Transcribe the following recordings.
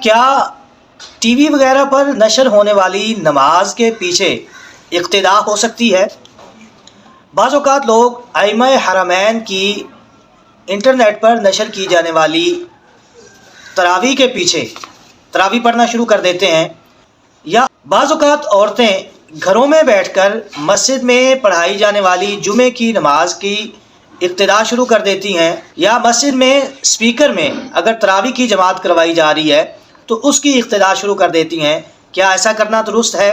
کیا T V وغیرہ پر نشر ہونے والی نماز کے پیچھے اقتدا ہو سکتی ہے؟ بعض اوقات لوگ ائمہ حرمین کی انٹرنیٹ پر نشر کی جانے والی تراویح کے پیچھے تراویح پڑھنا شروع کر دیتے ہیں، یا بعض اوقات عورتیں گھروں میں بیٹھ کر مسجد میں پڑھائی جانے والی جمعے کی نماز کی اقتدا شروع کر دیتی ہیں، یا مسجد میں اسپیکر میں اگر تراویح کی جماعت کروائی جا رہی ہے تو اس کی اقتدا شروع کر دیتی ہیں۔ کیا ایسا کرنا درست ہے؟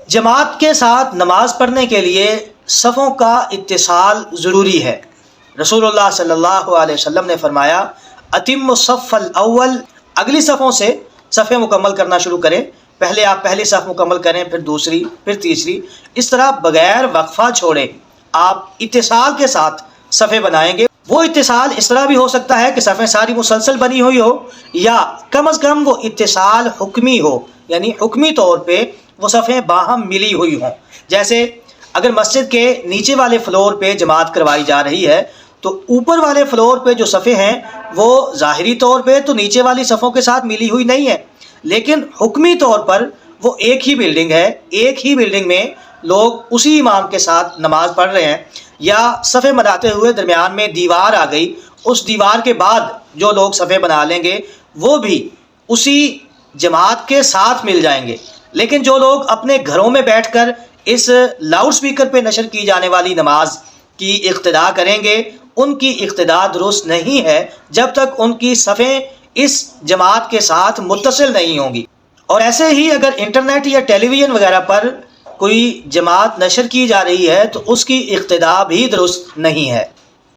جماعت کے ساتھ نماز پڑھنے کے لیے صفوں کا اتصال ضروری ہے۔ رسول اللہ صلی اللہ علیہ وسلم نے فرمایا، اتم الصف الاول، اگلی صفوں سے صفیں مکمل کرنا شروع کریں۔ پہلے آپ پہلی صف مکمل کریں، پھر دوسری، پھر تیسری، اس طرح بغیر وقفہ چھوڑے آپ اتصال کے ساتھ صفیں بنائیں گے۔ وہ اتصال اس طرح بھی ہو سکتا ہے کہ صفیں ساری مسلسل بنی ہوئی ہو، یا کم از کم وہ اتصال حکمی ہو، یعنی حکمی طور پہ وہ صفیں باہم ملی ہوئی ہوں۔ جیسے اگر مسجد کے نیچے والے فلور پہ جماعت کروائی جا رہی ہے تو اوپر والے فلور پہ جو صفیں ہیں وہ ظاہری طور پہ تو نیچے والی صفوں کے ساتھ ملی ہوئی نہیں ہے، لیکن حکمی طور پر وہ ایک ہی بلڈنگ ہے، ایک ہی بلڈنگ میں لوگ اسی امام کے ساتھ نماز پڑھ رہے ہیں، یا صفیں بناتے ہوئے درمیان میں دیوار آ گئی، اس دیوار کے بعد جو لوگ صفیں بنا لیں گے وہ بھی اسی جماعت کے ساتھ مل جائیں گے۔ لیکن جو لوگ اپنے گھروں میں بیٹھ کر اس لاؤڈ سپیکر پہ نشر کی جانے والی نماز کی اقتدا کریں گے، ان کی اقتدا درست نہیں ہے جب تک ان کی صفیں اس جماعت کے ساتھ متصل نہیں ہوں گی۔ اور ایسے ہی اگر انٹرنیٹ یا ٹیلی ویژن وغیرہ پر کوئی جماعت نشر کی جا رہی ہے تو اس کی اقتدا بھی درست نہیں ہے۔